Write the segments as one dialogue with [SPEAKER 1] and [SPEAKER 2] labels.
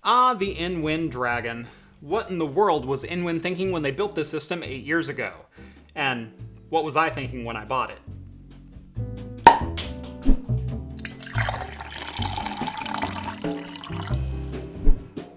[SPEAKER 1] Ah, the InWin Dragon. What in the world was InWin thinking when they built this system 8 years ago? And what was I thinking when I bought it?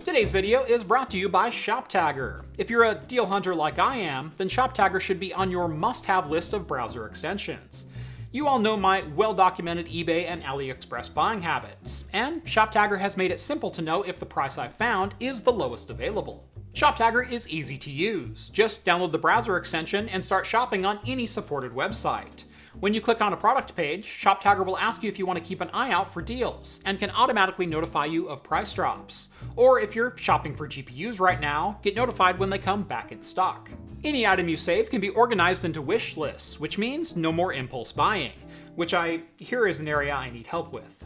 [SPEAKER 1] Today's video is brought to you by ShopTagger. If you're a deal hunter like I am, then ShopTagger should be on your must-have list of browser extensions. You all know my well-documented eBay and AliExpress buying habits, and ShopTagger has made it simple to know if the price I've found is the lowest available. ShopTagger is easy to use. Just download the browser extension and start shopping on any supported website. When you click on a product page, ShopTagger will ask you if you want to keep an eye out for deals, and can automatically notify you of price drops. Or if you're shopping for GPUs right now, get notified when they come back in stock. Any item you save can be organized into wish lists, which means no more impulse buying, which I hear is an area I need help with.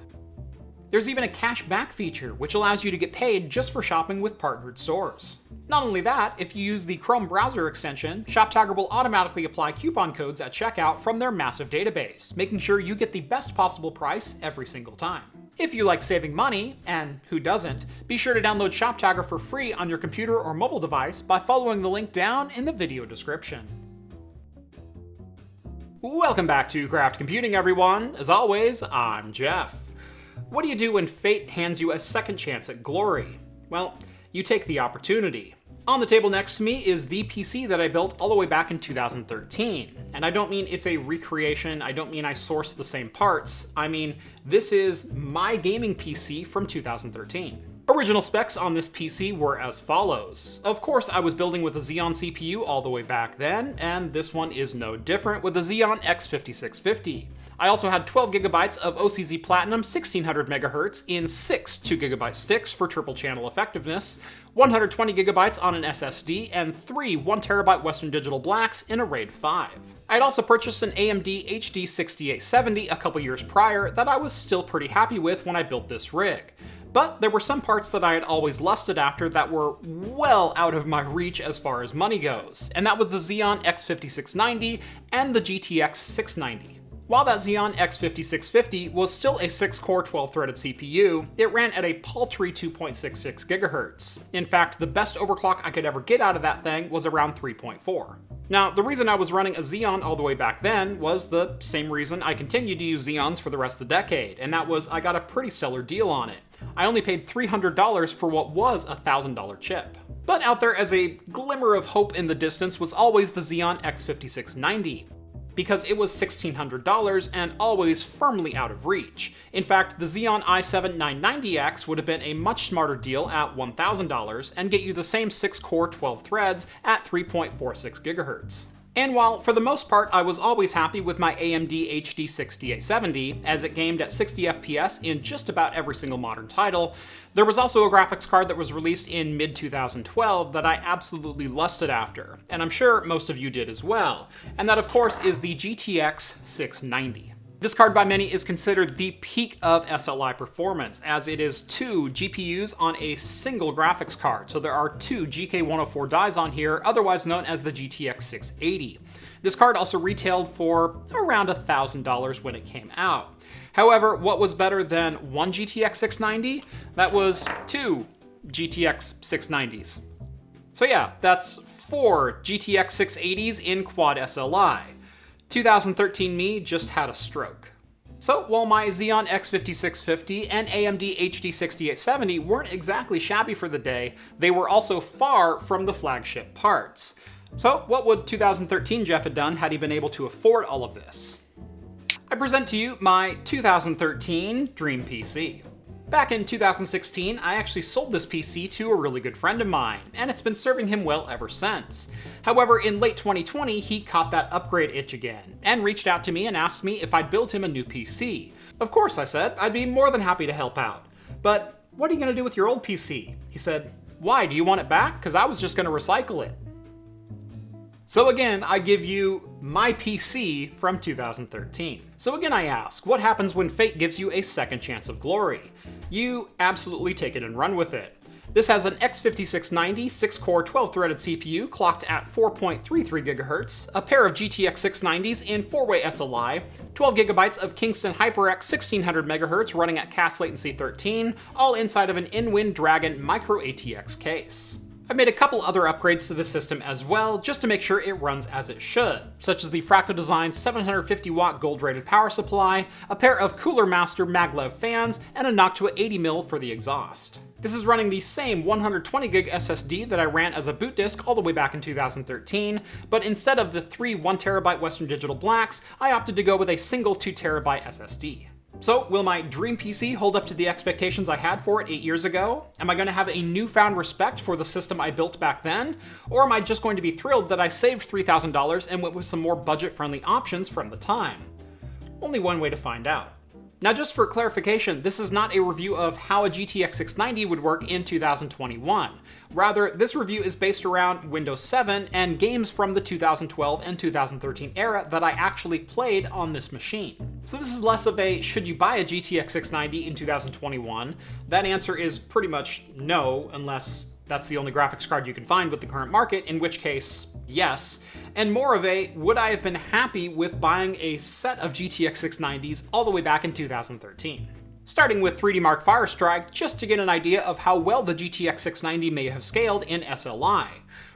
[SPEAKER 1] There's even a cash back feature, which allows you to get paid just for shopping with partnered stores. Not only that, if you use the Chrome browser extension, ShopTagger will automatically apply coupon codes at checkout from their massive database, making sure you get the best possible price every single time. If you like saving money, and who doesn't, be sure to download ShopTagger for free on your computer or mobile device by following the link down in the video description. Welcome back to Craft Computing, everyone. As always, I'm Jeff. What do you do when fate hands you a second chance at glory? Well, you take the opportunity. On the table next to me is the PC that I built all the way back in 2013. And I don't mean it's a recreation, I don't mean I sourced the same parts, I mean this is my gaming PC from 2013. Original specs on this PC were as follows. Of course, I was building with a Xeon CPU all the way back then, and this one is no different with a Xeon X5650. I also had 12 gigabytes of OCZ Platinum 1600 MHz in 6 2GB sticks for triple channel effectiveness, 120 gigabytes on an SSD, and 3 1TB Western Digital Blacks in a RAID 5. I had also purchased an AMD HD 6870 a couple years prior that I was still pretty happy with when I built this rig. But there were some parts that I had always lusted after that were well out of my reach as far as money goes, and that was the Xeon X5690 and the GTX 690. While that Xeon X5650 was still a 6-core 12-threaded CPU, it ran at a paltry 2.66 GHz. In fact, the best overclock I could ever get out of that thing was around 3.4. Now, the reason I was running a Xeon all the way back then was the same reason I continued to use Xeons for the rest of the decade, and that was I got a pretty stellar deal on it. I only paid $300 for what was a $1,000 chip. But out there as a glimmer of hope in the distance was always the Xeon X5690. Because it was $1,600 and always firmly out of reach. In fact, the Xeon i7 990X would have been a much smarter deal at $1,000 and get you the same 6-core 12 threads at 3.46 GHz. And while, for the most part, I was always happy with my AMD HD 6870, as it gamed at 60 FPS in just about every single modern title, there was also a graphics card that was released in mid-2012 that I absolutely lusted after, and I'm sure most of you did as well, and that of course is the GTX 690. This card by many is considered the peak of SLI performance, as it is 2 GPUs on a single graphics card. So there are 2 GK104 dies on here, otherwise known as the GTX 680. This card also retailed for around $1,000 when it came out. However, what was better than one GTX 690? That was 2 GTX 690s. So yeah, that's 4 GTX 680s in quad SLI. 2013 me just had a stroke. So while my Xeon X5650 and AMD HD 6870 weren't exactly shabby for the day, they were also far from the flagship parts. So what would 2013 Jeff have done had he been able to afford all of this? I present to you my 2013 Dream PC. Back in 2016, I actually sold this PC to a really good friend of mine, and it's been serving him well ever since. However, in late 2020, he caught that upgrade itch again, and reached out to me and asked me if I'd build him a new PC. Of course, I said, I'd be more than happy to help out. But what are you gonna do with your old PC? He said, why, do you want it back? Because I was just gonna recycle it. So again, I give you my PC from 2013. So again I ask, what happens when fate gives you a second chance of glory? You absolutely take it and run with it. This has an X5690 6-core 12-threaded CPU clocked at 4.33 GHz, a pair of GTX 690s in 4-way SLI, 12 GB of Kingston HyperX 1600 MHz running at cast latency 13, all inside of an InWin Dragon Micro ATX case. I've made a couple other upgrades to the system as well, just to make sure it runs as it should, such as the Fractal Design 750-watt gold-rated power supply, a pair of Cooler Master MacLeod fans, and a Noctua 80mm for the exhaust. This is running the same 120GB SSD that I ran as a boot disk all the way back in 2013, but instead of the three 1TB Western Digital Blacks, I opted to go with a single 2TB SSD. So, will my dream PC hold up to the expectations I had for it 8 years ago? Am I going to have a newfound respect for the system I built back then? Or am I just going to be thrilled that I saved $3,000 and went with some more budget-friendly options from the time? Only one way to find out. Now, just for clarification, this is not a review of how a GTX 690 would work in 2021. Rather, this review is based around Windows 7 and games from the 2012 and 2013 era that I actually played on this machine. So this is less of a should you buy a GTX 690 in 2021? That answer is pretty much no, unless that's the only graphics card you can find with the current market, in which case, yes. And more of a, would I have been happy with buying a set of GTX 690s all the way back in 2013? Starting with 3D Mark Firestrike, just to get an idea of how well the GTX 690 may have scaled in SLI.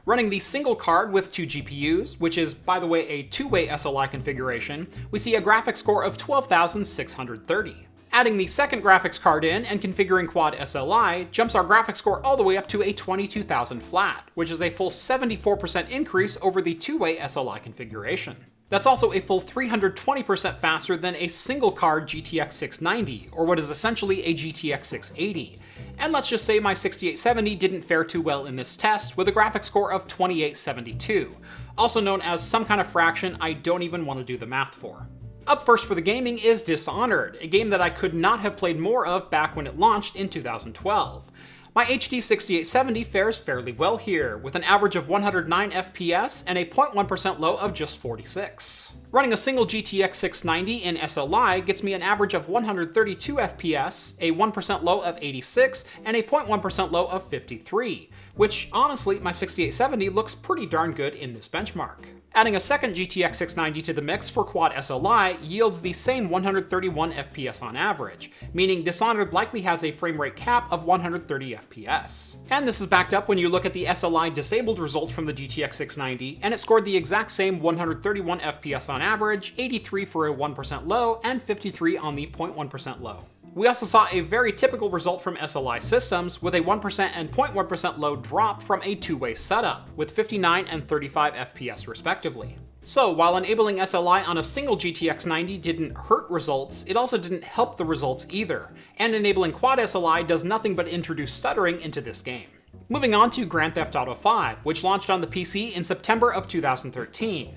[SPEAKER 1] Running the single card with 2 GPUs, which is, by the way, a 2-way SLI configuration, we see a graphics score of 12,630. Adding the second graphics card in and configuring quad SLI jumps our graphics score all the way up to a 22,000 flat, which is a full 74% increase over the 2-way SLI configuration. That's also a full 320% faster than a single card GTX 690, or what is essentially a GTX 680. And let's just say my 6870 didn't fare too well in this test with a graphics score of 2872, also known as some kind of fraction I don't even want to do the math for. Up first for the gaming is Dishonored, a game that I could not have played more of back when it launched in 2012. My HD 6870 fares fairly well here, with an average of 109 FPS and a 0.1% low of just 46. Running a single GTX 690 in SLI gets me an average of 132 FPS, a 1% low of 86, and a 0.1% low of 53, which honestly, my 6870 looks pretty darn good in this benchmark. Adding a second GTX 690 to the mix for quad SLI yields the same 131 FPS on average, meaning Dishonored likely has a frame rate cap of 130 FPS. And this is backed up when you look at the SLI disabled result from the GTX 690, and it scored the exact same 131 FPS on average, 83 for a 1% low, and 53 on the 0.1% low. We also saw a very typical result from SLI systems, with a 1% and 0.1% low drop from a 2-way setup, with 59 and 35 FPS respectively. So while enabling SLI on a single GTX 90 didn't hurt results, it also didn't help the results either, and enabling quad SLI does nothing but introduce stuttering into this game. Moving on to Grand Theft Auto V, which launched on the PC in September of 2013.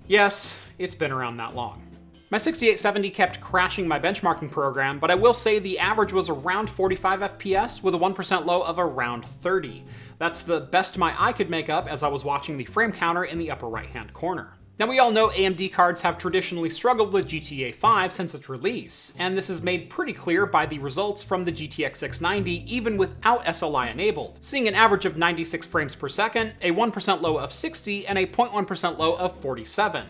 [SPEAKER 1] Yes, it's been around that long. My 6870 kept crashing my benchmarking program, but I will say the average was around 45 FPS with a 1% low of around 30. That's the best my eye could make up as I was watching the frame counter in the upper right hand corner. Now we all know AMD cards have traditionally struggled with GTA 5 since its release, and this is made pretty clear by the results from the GTX 690 even without SLI enabled, seeing an average of 96 frames per second, a 1% low of 60, and a 0.1% low of 47.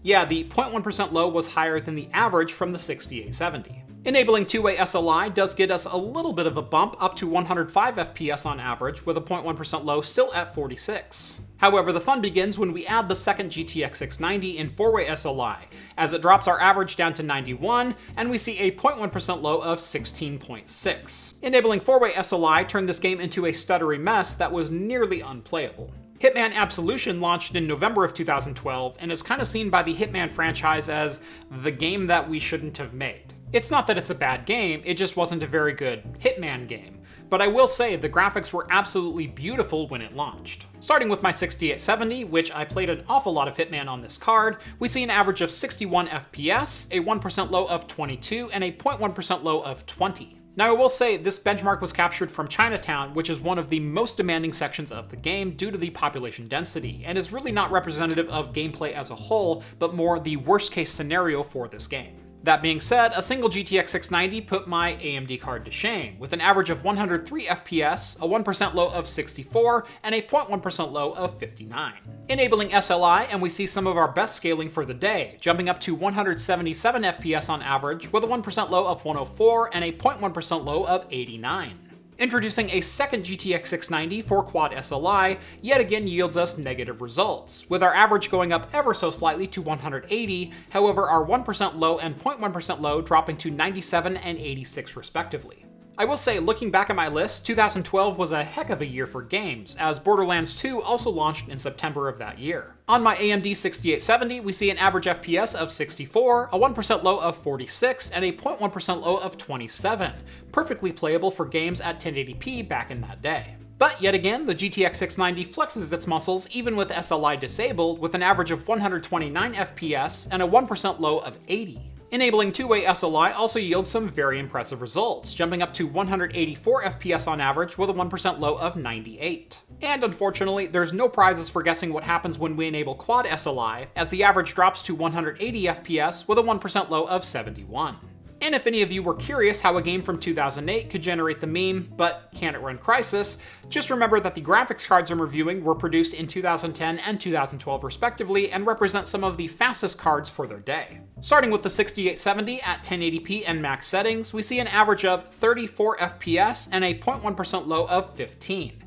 [SPEAKER 1] Yeah, the 0.1% low was higher than the average from the 6870. Enabling 2-way SLI does get us a little bit of a bump up to 105 FPS on average, with a 0.1% low still at 46. However, the fun begins when we add the second GTX 690 in 4-way SLI, as it drops our average down to 91, and we see a 0.1% low of 16.6. Enabling 4-way SLI turned this game into a stuttery mess that was nearly unplayable. Hitman Absolution launched in November of 2012 and is kind of seen by the Hitman franchise as the game that we shouldn't have made. It's not that it's a bad game, it just wasn't a very good Hitman game. But I will say the graphics were absolutely beautiful when it launched. Starting with my 6870, which I played an awful lot of Hitman on this card, we see an average of 61 FPS, a 1% low of 22, and a 0.1% low of 20. Now I will say this benchmark was captured from Chinatown, which is one of the most demanding sections of the game due to the population density, and is really not representative of gameplay as a whole, but more the worst case scenario for this game. That being said, a single GTX 690 put my AMD card to shame, with an average of 103 FPS, a 1% low of 64, and a 0.1% low of 59. Enabling SLI, and we see some of our best scaling for the day, jumping up to 177 FPS on average, with a 1% low of 104 and a 0.1% low of 89. Introducing a second GTX 690 for Quad SLI yet again yields us negative results, with our average going up ever so slightly to 180, however our 1% low and 0.1% low dropping to 97 and 86 respectively. I will say, looking back at my list, 2012 was a heck of a year for games, as Borderlands 2 also launched in September of that year. On my AMD 6870, we see an average FPS of 64, a 1% low of 46, and a 0.1% low of 27, perfectly playable for games at 1080p back in that day. But yet again, the GTX 690 flexes its muscles even with SLI disabled, with an average of 129 FPS and a 1% low of 80. Enabling two-way SLI also yields some very impressive results, jumping up to 184 FPS on average with a 1% low of 98. And unfortunately, there's no prizes for guessing what happens when we enable Quad SLI, as the average drops to 180 FPS with a 1% low of 71. And if any of you were curious how a game from 2008 could generate the meme, but can't it run Crysis, just remember that the graphics cards I'm reviewing were produced in 2010 and 2012 respectively, and represent some of the fastest cards for their day. Starting with the 6870 at 1080p and max settings, we see an average of 34 FPS and a 0.1% low of 15.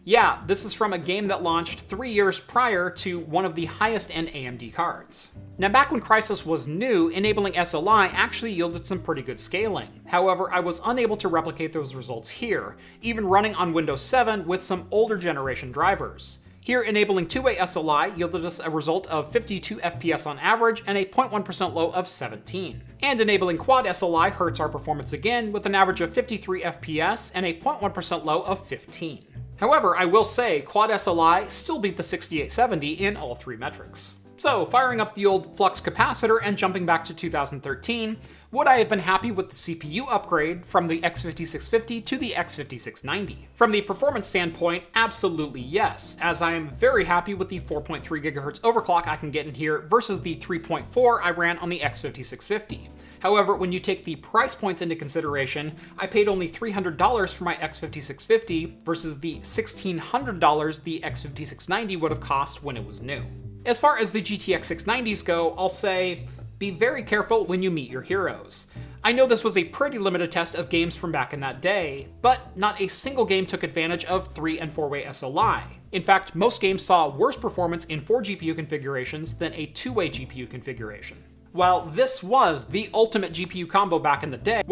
[SPEAKER 1] Yeah, this is from a game that launched 3 years prior to one of the highest end AMD cards. Now back when Crysis was new, enabling SLI actually yielded some pretty good scaling. However, I was unable to replicate those results here, even running on Windows 7 with some older generation drivers. Here, enabling two-way SLI yielded us a result of 52 FPS on average and a 0.1% low of 17. And enabling Quad SLI hurts our performance again with an average of 53 FPS and a 0.1% low of 15. However, I will say Quad SLI still beat the 6870 in all three metrics. So, firing up the old Flux capacitor and jumping back to 2013, would I have been happy with the CPU upgrade from the X5650 to the X5690? From the performance standpoint, absolutely yes, as I am very happy with the 4.3 GHz overclock I can get in here versus the 3.4 I ran on the X5650. However, when you take the price points into consideration, I paid only $300 for my X5650 versus the $1,600 the X5690 would have cost when it was new. As far as the GTX 690s go, I'll say, be very careful when you meet your heroes. I know this was a pretty limited test of games from back in that day, but not a single game took advantage of 3 and 4-way SLI. In fact, most games saw worse performance in 4 GPU configurations than a 2-way GPU configuration. While this was the ultimate GPU combo back in the day,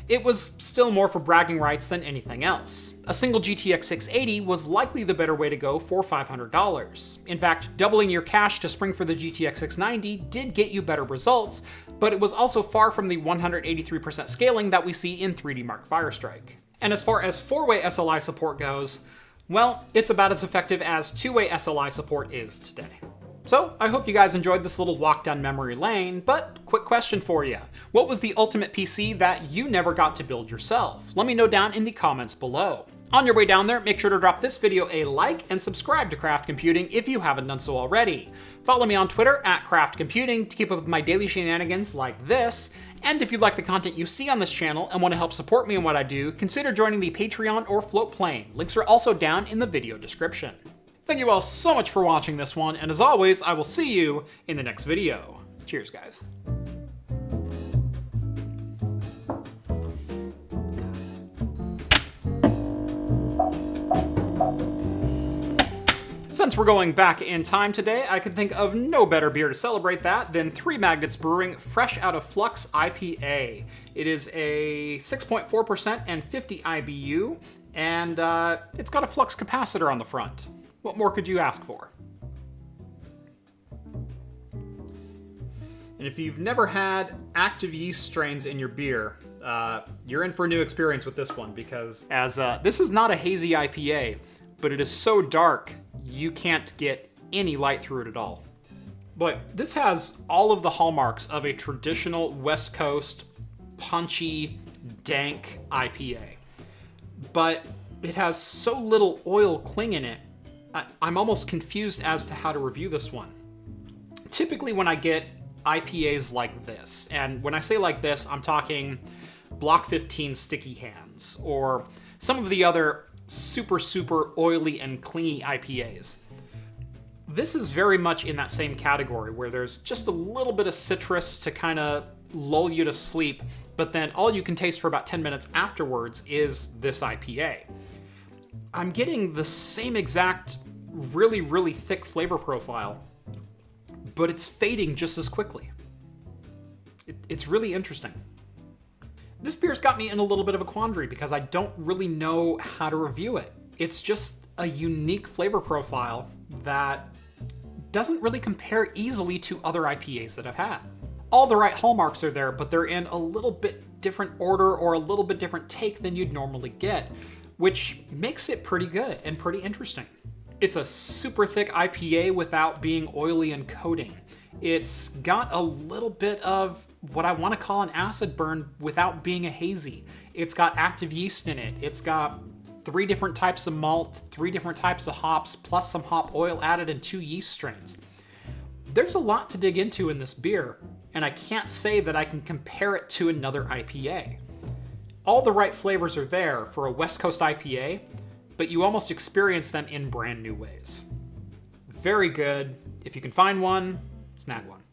[SPEAKER 1] it was still more for bragging rights than anything else. A single GTX 680 was likely the better way to go for $500. In fact, doubling your cash to spring for the GTX 690 did get you better results, but it was also far from the 183% scaling that we see in 3D Mark Firestrike. And as far as 4-way SLI support goes, well, it's about as effective as 2-way SLI support is today. So, I hope you guys enjoyed this little walk down memory lane, but quick question for you. What was the ultimate PC that you never got to build yourself? Let me know down in the comments below. On your way down there, make sure to drop this video a like and subscribe to Craft Computing if you haven't done so already. Follow me on Twitter at Craft Computing to keep up with my daily shenanigans like this. And if you like the content you see on this channel and want to help support me in what I do, consider joining the Patreon or Float Plane. Links are also down in the video description. Thank you all so much for watching this one, and as always, I will see you in the next video. Cheers, guys. Since we're going back in time today, I can think of no better beer to celebrate that than Three Magnets Brewing fresh out of Flux IPA. It is a 6.4% and 50 IBU, and it's got a flux capacitor on the front. What more could you ask for? And if you've never had active yeast strains in your beer, you're in for a new experience with this one, because as this is not a hazy IPA, but it is so dark you can't get any light through it at all. But this has all of the hallmarks of a traditional West Coast punchy, dank IPA. But it has so little oil cling in it, I'm almost confused as to how to review this one. Typically when I get IPAs like this, and when I say like this, I'm talking Block 15 Sticky Hands, or some of the other super oily and clingy IPAs. This is very much in that same category where there's just a little bit of citrus to kind of lull you to sleep, but then all you can taste for about 10 minutes afterwards is this IPA. I'm getting the same exact really thick flavor profile, but it's fading just as quickly. It's really interesting. This beer's got me in a little bit of a quandary because I don't really know how to review it. It's just a unique flavor profile that doesn't really compare easily to other IPAs that I've had. All the right hallmarks are there, but they're in a little bit different order or a little bit different take than you'd normally get, which makes it pretty good and pretty interesting. It's a super thick IPA without being oily and coating. It's got a little bit of what I want to call an acid burn without being a hazy. It's got active yeast in it. It's got 3 different types of malt, 3 different types of hops, plus some hop oil added and 2 yeast strains. There's a lot to dig into in this beer, and I can't say that I can compare it to another IPA. All the right flavors are there for a West Coast IPA, but you almost experience them in brand new ways. Very good. If you can find one, snag one.